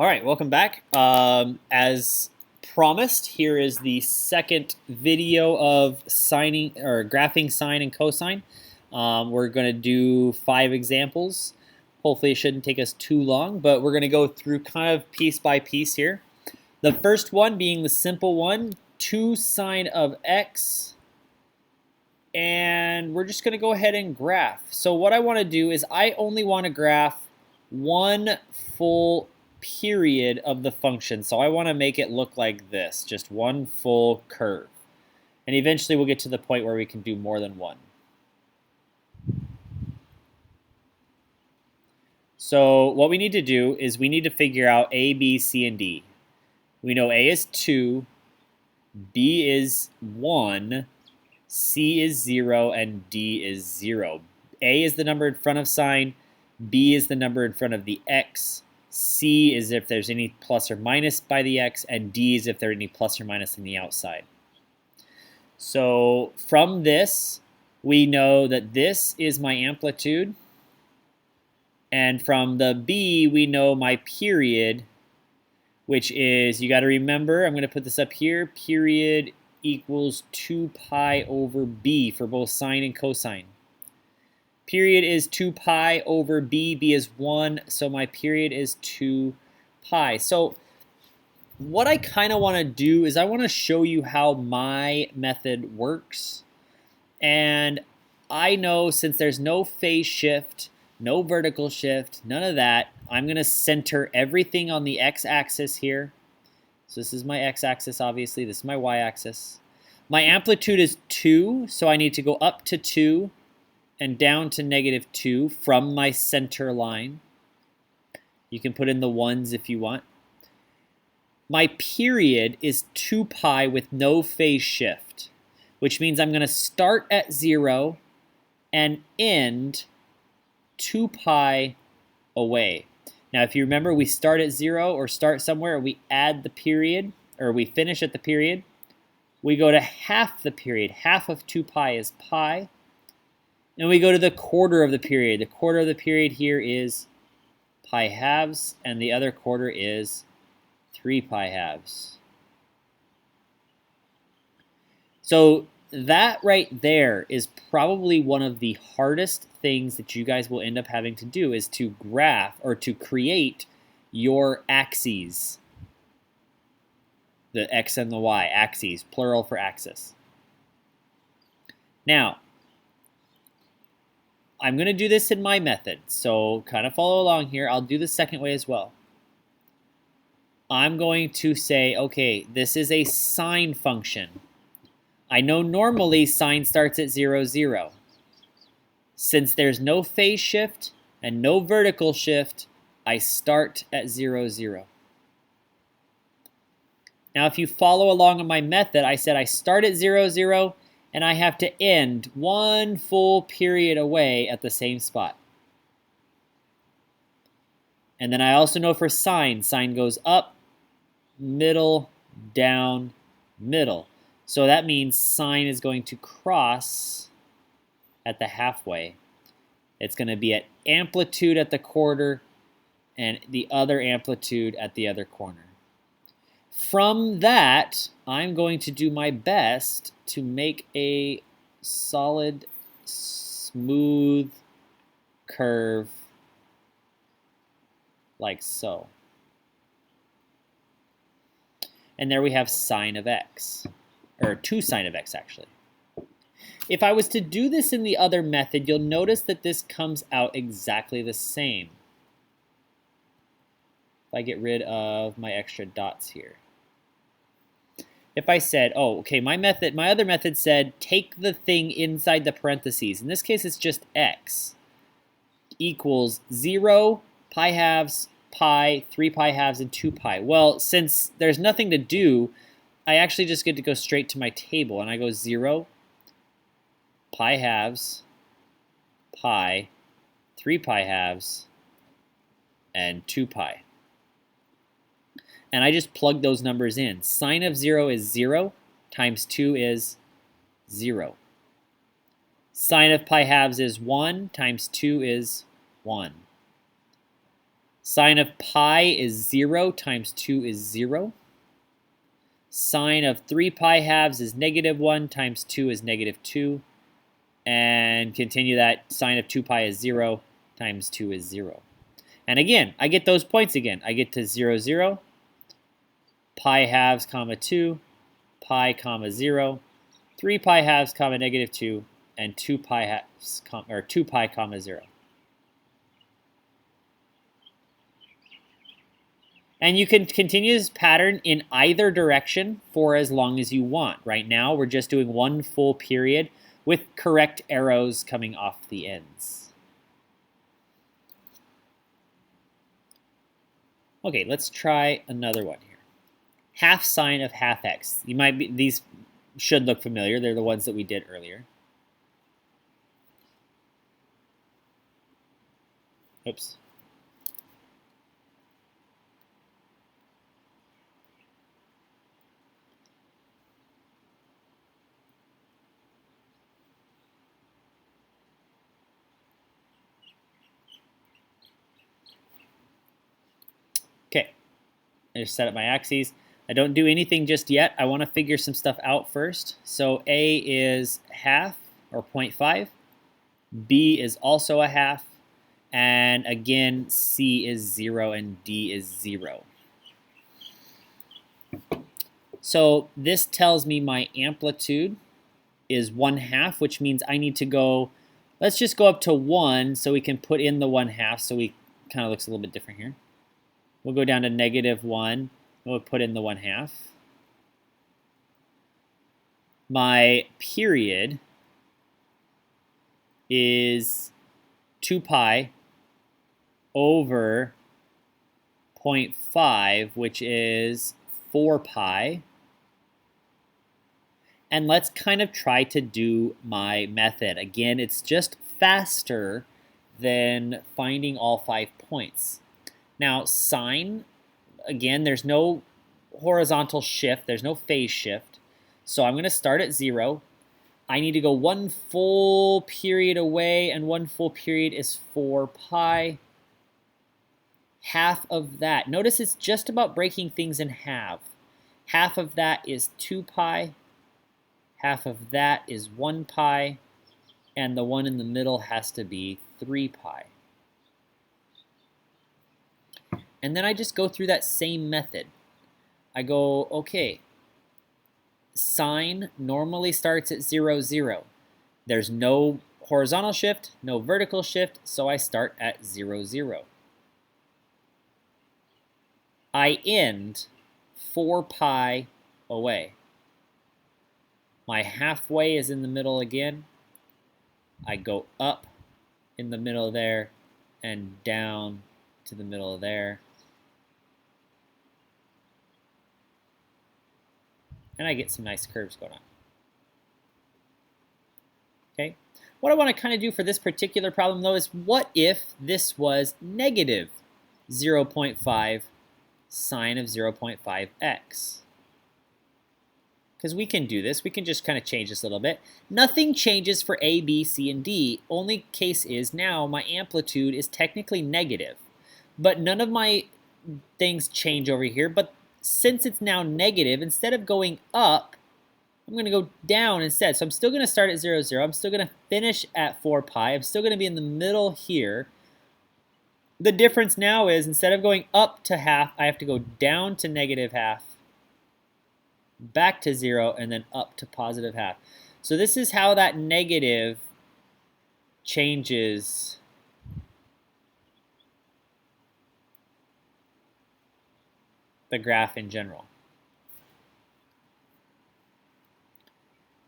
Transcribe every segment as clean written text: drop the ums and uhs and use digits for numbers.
All right, welcome back. As promised, here is the second video of graphing sine and cosine. We're going to do 5 examples. Hopefully it shouldn't take us too long, but we're going to go through kind of piece by piece here. The first one being the simple one, 2 sine of x, and we're just going to go ahead and graph. So what I want to do is I only want to graph one full period of the function. So I want to make it look like this, just one full curve. And eventually we'll get to the point where we can do more than one. So what we need to do is we need to figure out A, B, C, and D. We know A is 2, B is 1, C is 0, and D is 0. A is the number in front of sine, B is the number in front of the x, C is if there's any plus or minus by the x, and D is if there's any plus or minus on the outside. So from this, we know that this is my amplitude, and from the B, we know my period, which is, you got to remember, I'm going to put this up here, period equals 2 pi over b for both sine and cosine. Period is 2 pi over b, b is 1, so my period is 2 pi. So what I kind of want to do is I want to show you how my method works. And I know since there's no phase shift, no vertical shift, none of that, I'm going to center everything on the x-axis here. So this is my x-axis, obviously. This is my y-axis. My amplitude is 2, so I need to go up to 2 and down to -2 from my center line. You can put in the 1s if you want. My period is 2 pi with no phase shift, which means I'm going to start at 0 and end 2 pi away. Now, if you remember, we start at 0 or start somewhere, we add the period, or we finish at the period. We go to half the period. Half of 2 pi is pi. And we go to the quarter of the period. The quarter of the period here is pi halves, and the other quarter is 3 pi halves. So that right there is probably one of the hardest things that you guys will end up having to do, is to graph or to create your axes. The x and the y, axes, plural for axis. Now, I'm going to do this in my method, so kind of follow along here. I'll do the second way as well. I'm going to say, okay, this is a sine function. I know normally sine starts at 0, 0. Since there's no phase shift and no vertical shift, I start at 0, 0. Now, if you follow along in my method, I said I start at 0, 0, and I have to end one full period away at the same spot. And then I also know for sine, sine goes up, middle, down, middle. So that means sine is going to cross at the halfway. It's going to be at amplitude at the quarter and the other amplitude at the other corner. From that, I'm going to do my best to make a solid, smooth curve like so. And there we have sine of x, or 2 sine of x actually. If I was to do this in the other method, you'll notice that this comes out exactly the same. If I get rid of my extra dots here. If I said, oh, okay, my other method said take the thing inside the parentheses. In this case, it's just x equals 0, pi halves, pi, 3 pi halves, and 2 pi. Well, since there's nothing to do, I actually just get to go straight to my table, and I go 0, pi halves, pi, 3 pi halves, and 2 pi. And I just plug those numbers in. Sine of 0 is 0, times 2 is 0. Sine of pi halves is 1, times 2 is 1. Sine of pi is 0 times 2 is 0. Sine of 3 pi halves is -1 times 2 is -2. And continue that, sine of 2 pi is 0 times 2 is 0. And again, I get those points again. I get to 0, 0, pi halves, comma 2, pi, comma 0, 3 pi halves, comma -2, and 2 pi halves, or 2 pi, comma 0. And you can continue this pattern in either direction for as long as you want. Right now, we're just doing one full period with correct arrows coming off the ends. Okay, let's try another one here. Half sine of half x. These should look familiar. They're the ones that we did earlier. Oops. Okay, I just set up my axes. I don't do anything just yet. I want to figure some stuff out first. So A is half, or 0.5. B is also a half. And again, C is 0 and D is 0. So this tells me my amplitude is 1/2, which means I need to go, let's just go up to 1 so we can put in the 1/2 so we kind of looks a little bit different here. We'll go down to -1, and we'll put in the 1/2. My period is 2 pi over 0.5, which is 4 pi. And let's kind of try to do my method. Again, it's just faster than finding all 5 points. Now, sine, again, there's no horizontal shift. There's no phase shift. So I'm going to start at 0. I need to go one full period away, and one full period is 4 pi. Half of that. Notice it's just about breaking things in half. Half of that is 2 pi. Half of that is 1 pi. And the one in the middle has to be 3 pi. And then I just go through that same method. I go, okay, sine normally starts at 0, 0. There's no horizontal shift, no vertical shift, so I start at 0, 0. I end 4 pi away. My halfway is in the middle again. I go up in the middle there and down to the middle there. And I get some nice curves going on. Okay. What I want to kind of do for this particular problem, though, is what if this was negative 0.5 sine of 0.5x? Because we can do this. We can just kind of change this a little bit. Nothing changes for A, B, C, and D. Only case is now my amplitude is technically negative. But none of my things change over here. But since it's now negative, instead of going up, I'm going to go down instead. So I'm still going to start at 0, 0. I'm still going to finish at 4 pi. I'm still going to be in the middle here. The difference now is instead of going up to half, I have to go down to -half, back to 0, and then up to +half. So this is how that negative changes the graph in general.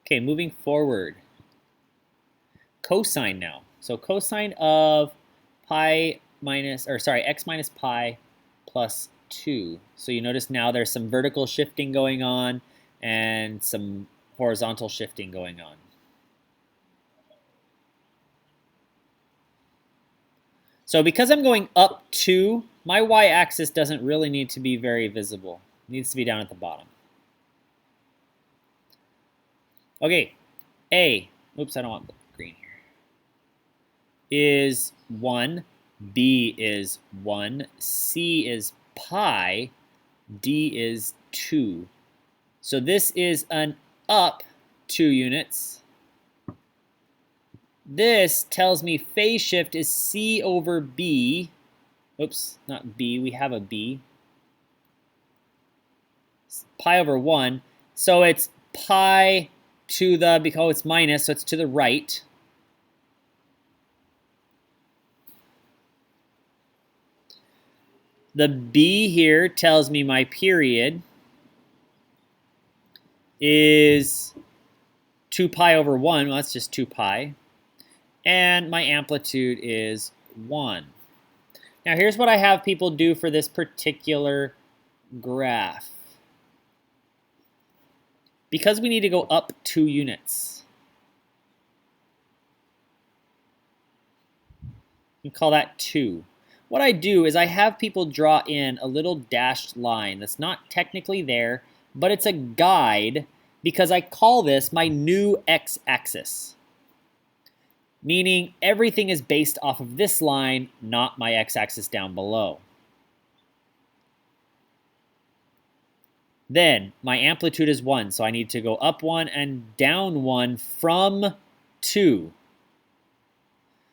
Okay, moving forward. Cosine now. So cosine of x minus pi plus 2. So you notice now there's some vertical shifting going on and some horizontal shifting going on. So because I'm going up 2, my y-axis doesn't really need to be very visible. It needs to be down at the bottom. Okay, A, oops, I don't want green here, is 1. B is 1, C is pi, D is 2. So this is an up 2 units. This tells me phase shift is C over B. Oops, not B, we have a B. Pi over 1. So it's pi to the, because it's minus, so it's to the right. The B here tells me my period is 2 pi over 1. Well, that's just 2 pi. And my amplitude is 1. Now, here's what I have people do for this particular graph. Because we need to go up 2 units, we call that 2. What I do is I have people draw in a little dashed line that's not technically there, but it's a guide because I call this my new x-axis. Meaning everything is based off of this line, not my x-axis down below. Then my amplitude is 1, so I need to go up 1 and down 1 from 2.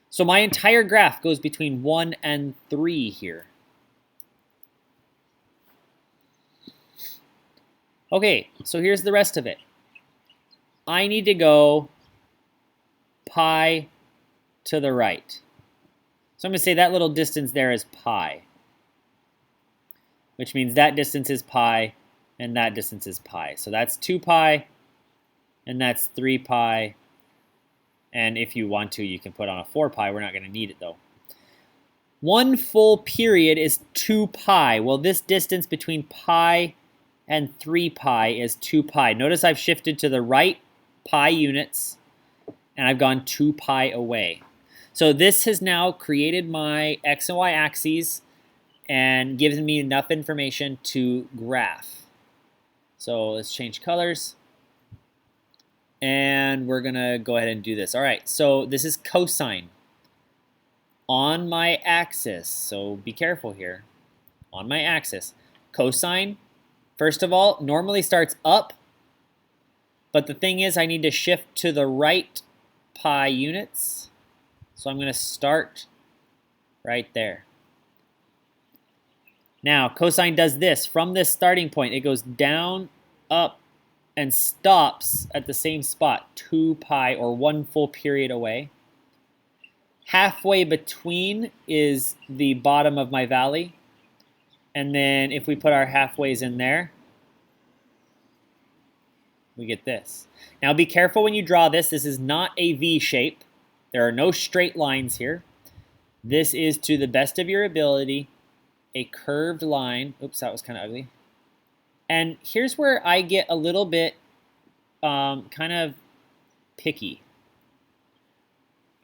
So my entire graph goes between 1 and 3 here. Okay, so here's the rest of it. I need to go pi to the right. So I'm going to say that little distance there is pi, which means that distance is pi, and that distance is pi. So that's 2 pi, and that's 3 pi. And if you want to, you can put on a 4 pi. We're not going to need it, though. 1 full period is 2 pi. Well, this distance between pi and 3 pi is 2 pi. Notice I've shifted to the right pi units, and I've gone 2 pi away. So this has now created my x and y axes and gives me enough information to graph. So let's change colors. And we're going to go ahead and do this. All right, so this is cosine on my axis. So be careful here. On my axis. Cosine, first of all, normally starts up. But the thing is, I need to shift to the right pi units. So I'm going to start right there. Now, cosine does this. From this starting point, it goes down, up, and stops at the same spot, 2 pi, or 1 full period away. Halfway between is the bottom of my valley. And then if we put our halfways in there, we get this. Now be careful when you draw this. This is not a V shape. There are no straight lines here. This is, to the best of your ability, a curved line. Oops, that was kind of ugly. And here's where I get a little bit kind of picky.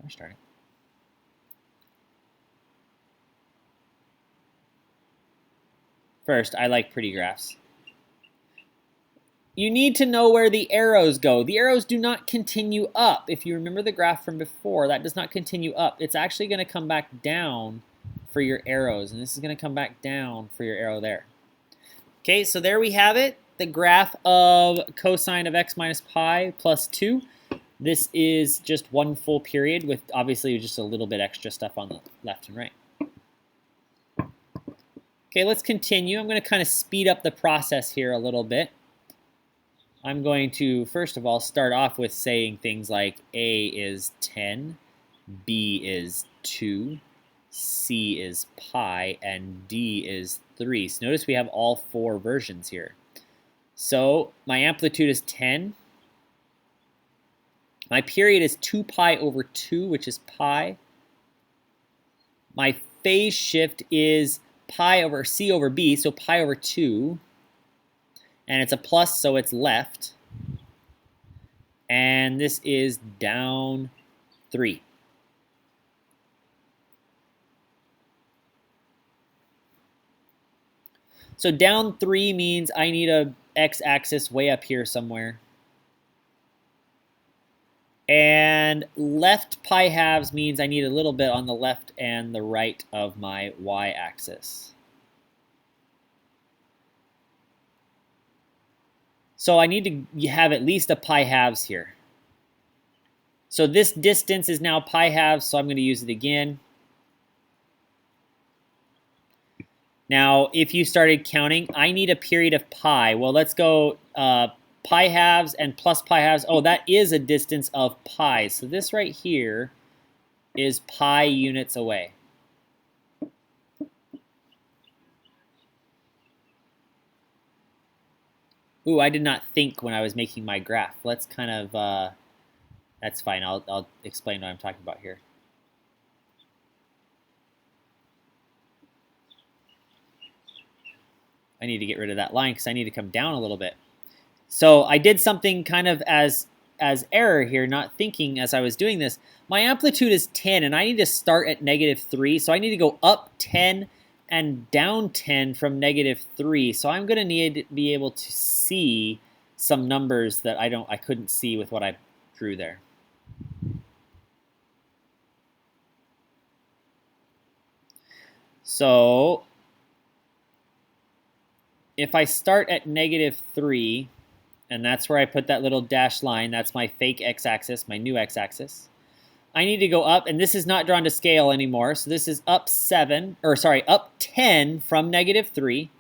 I'm starting. First, I like pretty graphs. You need to know where the arrows go. The arrows do not continue up. If you remember the graph from before, that does not continue up. It's actually going to come back down for your arrows, and this is going to come back down for your arrow there. Okay, so there we have it, the graph of cosine of x minus pi plus 2. This is just 1 full period with obviously just a little bit extra stuff on the left and right. Okay, let's continue. I'm going to kind of speed up the process here a little bit. I'm going to, first of all, start off with saying things like A is 10, B is 2, C is pi, and D is 3. So notice we have all 4 versions here. So my amplitude is 10. My period is 2 pi over 2, which is pi. My phase shift is pi over C over B, so pi over 2. And it's a plus, so it's left. And this is down 3. So down 3 means I need a x-axis way up here somewhere. And left pi halves means I need a little bit on the left and the right of my y-axis. So I need to have at least a pi halves here. So this distance is now pi halves, so I'm going to use it again. Now, if you started counting, I need a period of pi. Well, let's go pi halves and plus pi halves. Oh, that is a distance of pi. So this right here is pi units away. Ooh, I did not think when I was making my graph. Let's kind of, that's fine. I'll explain what I'm talking about here. I need to get rid of that line because I need to come down a little bit. So I did something kind of as error here, not thinking as I was doing this. My amplitude is 10, and I need to start at -3. So I need to go up 10 and down 10 from -3. So I'm going to need to be able to see some numbers that I couldn't see with what I drew there. So if I start at -3, and that's where I put that little dashed line, that's my fake x-axis, my new x-axis. I need to go up, and this is not drawn to scale anymore, so this is up 10 from -3,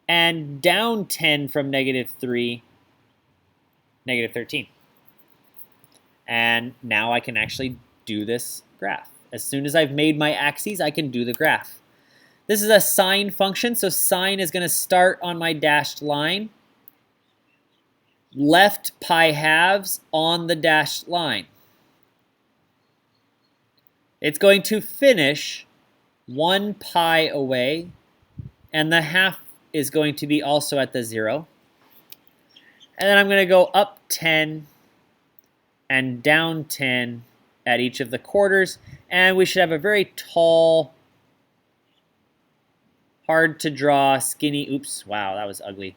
and down 10 from -3, -13. And now I can actually do this graph. As soon as I've made my axes, I can do the graph. This is a sine function, so sine is going to start on my dashed line. Left pi halves on the dashed line. It's going to finish 1 pi away, and the half is going to be also at the 0. And then I'm going to go up 10 and down 10 at each of the quarters, and we should have a very tall, hard to draw, skinny, oops, wow, that was ugly.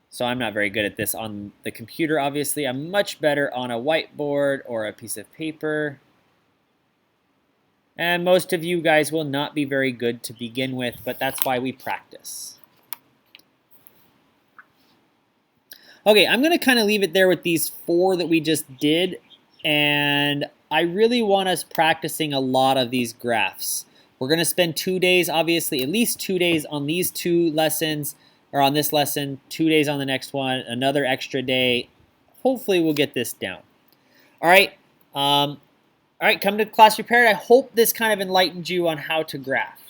So I'm not very good at this on the computer, obviously. I'm much better on a whiteboard or a piece of paper. And most of you guys will not be very good to begin with, but that's why we practice. Okay, I'm going to kind of leave it there with these 4 that we just did. And I really want us practicing a lot of these graphs. We're going to spend 2 days, obviously, at least 2 days on these 2 lessons. Or on this lesson, 2 days on the next one, another extra day. Hopefully we'll get this down. All right, come to Class Prepared. I hope this kind of enlightened you on how to graph.